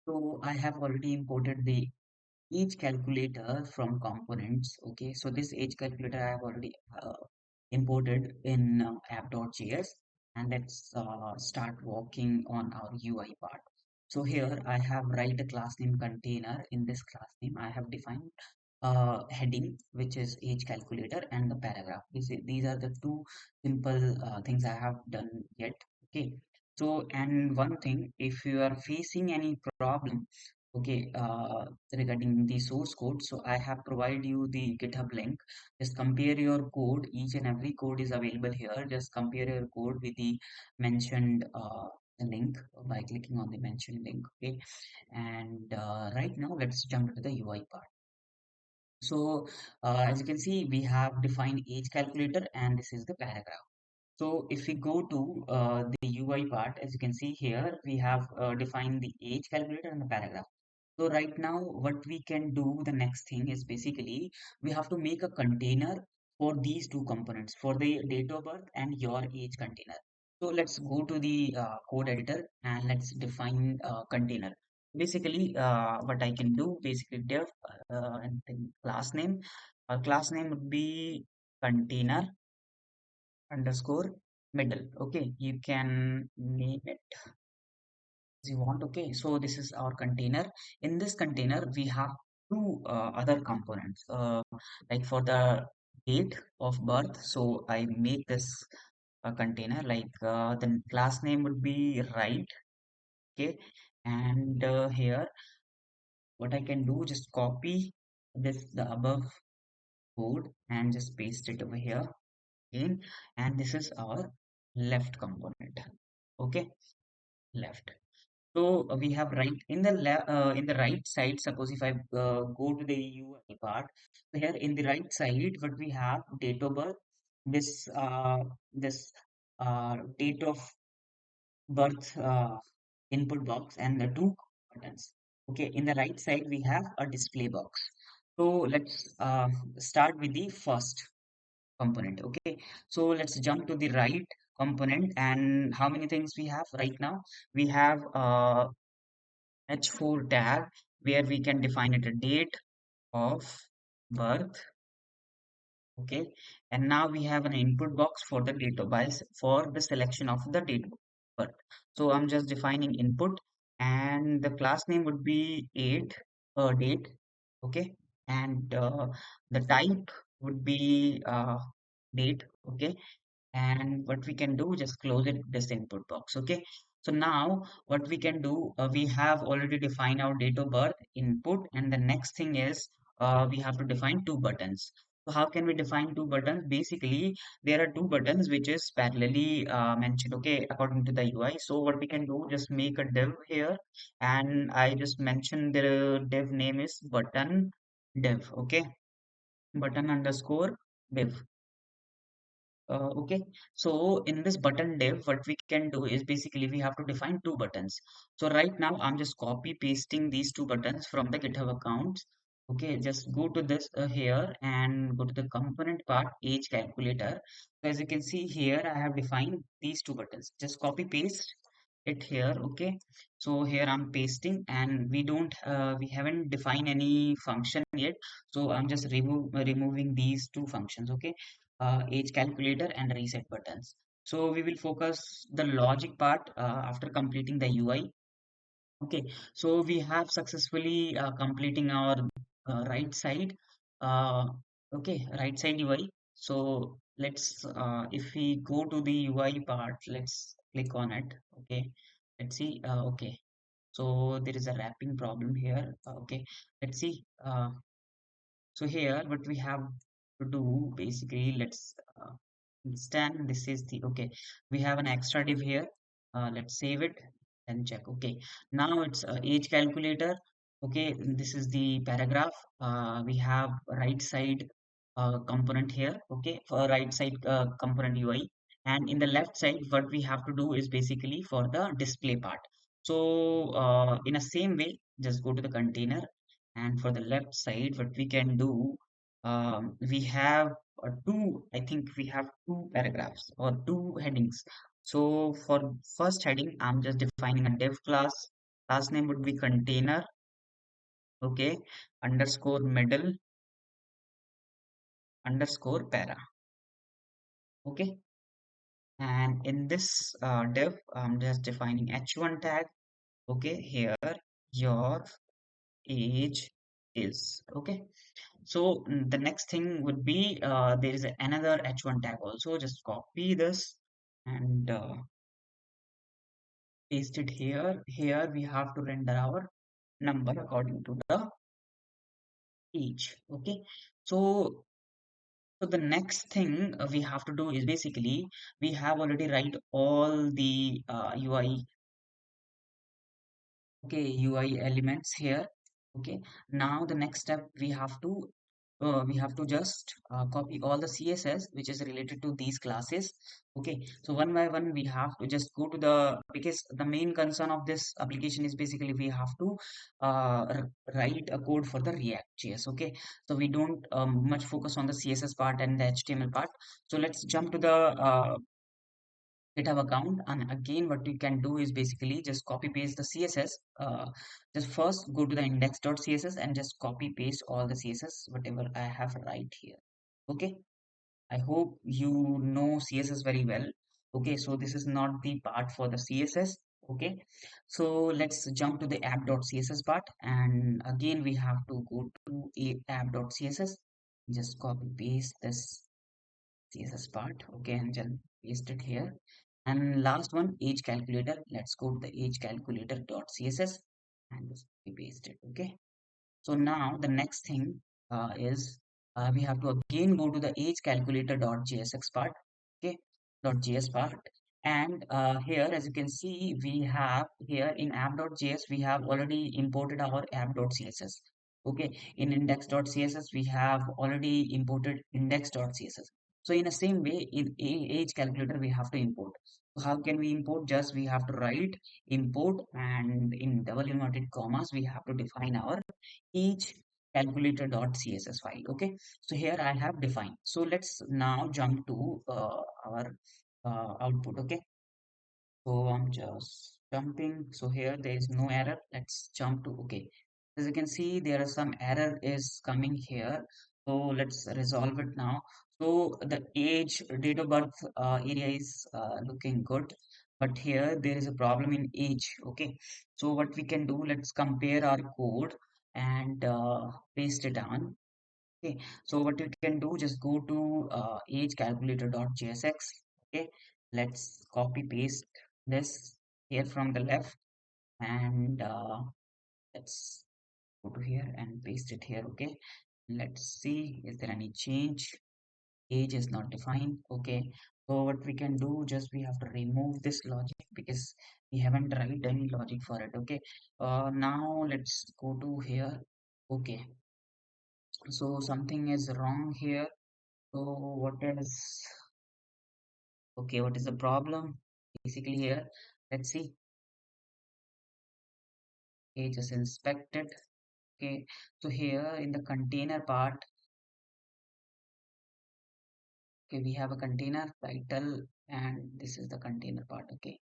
So I have already imported the age calculator from components. Okay, so this age calculator I have already imported in app.js, and let's start working on our UI part. So here I have write a class name container. In this class name I have defined heading, which is age calculator, and the paragraph. These are the two simple things I have done yet. Okay, so and one thing, if you are facing any problem, okay, regarding the source code, so I have provided you the GitHub link. Just compare your code. Each and every code is available here. Just compare your code with the mentioned link by clicking on the mentioned link. Okay, and right now let's jump to the UI part. So as you can see, we have defined age calculator, and this is the paragraph. So if we go to the UI part, as you can see here, we have defined the age calculator and the paragraph. So right now, what we can do, the next thing is basically we have to make a container for these two components, for the date of birth and your age container. So let's go to the code editor and let's define container. Basically, what I can do, basically dev and then class name. Class name would be container underscore middle. Okay, you can name it you want. Okay, so this is our container. In this container we have two other components, like for the date of birth. So I make this container like the class name would be right. Okay, and here what I can do, just copy this the above code and just paste it over here again, and this is our left component. Okay, left. So we have right in the in the right side. Suppose if I go to the UI part, so here in the right side, what we have date of birth, this this date of birth input box, and the two buttons. Okay, in the right side we have a display box. So let's start with the first component. Okay, so let's jump to the right component. And how many things we have right now? We have H4 tag, where we can define it a date of birth. Okay, and now we have an input box for the date of birth for the selection of the date of birth. So I'm just defining input, and the class name would be 8 date. Okay, and the type would be date. Okay, and what we can do, just close it this input box. Okay, so now what we can do, we have already defined our date of birth input, and the next thing is we have to define two buttons. So how can we define two buttons? Basically there are two buttons which is parallelly mentioned, okay, according to the UI. So what we can do, just make a div here, and I just mentioned the div name is button div. Okay, button underscore div. Okay, so in this button div, what we can do is basically we have to define two buttons. So right now I'm just copy pasting these two buttons from the GitHub account. Okay, just go to this here and go to the component part, age calculator. So as you can see here, I have defined these two buttons. Just copy paste it here. Okay, so here I'm pasting, and we haven't defined any function yet. So I'm just removing these two functions. Okay, age calculator and reset buttons. So we will focus the logic part after completing the UI. Okay, so we have successfully completing our right side. Uh, okay, right side UI. So let's if we go to the UI part, let's click on it. Okay, let's see. Okay, so there is a wrapping problem here. Okay, let's see. So here, what we have to do basically, let's understand this is the okay. We have an extra div here. Let's save it and check. Okay, now it's age calculator. Okay, this is the paragraph. We have right side component here. Okay, for right side component UI, and in the left side, what we have to do is basically for the display part. So in a same way, just go to the container, and for the left side, what we can do, we have two, I think we have two paragraphs or two headings. So for first heading, I'm just defining a div class. Class name would be container, okay, underscore middle underscore para, okay. And in this div, I'm just defining h1 tag, okay. Here your age is, okay. So the next thing would be there is another h1 tag also. Just copy this and paste it here. Here we have to render our number according to the age, okay. So so the next thing we have to do is basically we have already write all the UI, okay, UI elements here, okay. Now the next step we have to just copy all the CSS which is related to these classes, okay. So one by one we have to just go to the, because the main concern of this application is basically we have to write a code for the React.js, okay. So we don't much focus on the CSS part and the HTML part. So let's jump to the GitHub account, and again what you can do is basically just copy paste the CSS. Just first go to the index.css and just copy paste all the CSS whatever I have right here, okay. I hope you know CSS very well, okay. So this is not the part for the CSS, okay. So let's jump to the app.css part, and again we have to go to a app.css, just copy paste this CSS part, okay, and then paste it here. And last one, age calculator. Let's go to the age calculator dot CSS and just paste it, okay. So now the next thing is we have to again go to the age calculator dot JSX part, okay, dot JS part. And here, as you can see, we have here in app.js, we have already imported our app.css. Okay, in index.css, we have already imported index.css. So in the same way, in age calculator, we have to import. So how can we import? Just we have to write import, and in double inverted commas, we have to define our each calculator.css file, okay. So here I have defined. So let's now jump to our output, okay. So I'm just jumping. So here there is no error. Let's jump to, okay, as you can see there is some error is coming here. So let's resolve it now. So the age date of birth area is looking good, but here there is a problem in age, okay. So what we can do, let's compare our code and paste it on, okay. So what you can do, just go to age calculator.jsx, okay. Let's copy paste this here from the left, and let's go to here and paste it here, okay. Let's see, is there any change? Age is not defined, okay. So what we can do, just we have to remove this logic because we haven't write any logic for it, okay. Now let's go to here, okay. So something is wrong here. So what is, okay, what is the problem basically here? Let's see. Okay, just inspected. Okay, so here in the container part, okay, we have a container title, and this is the container part, okay.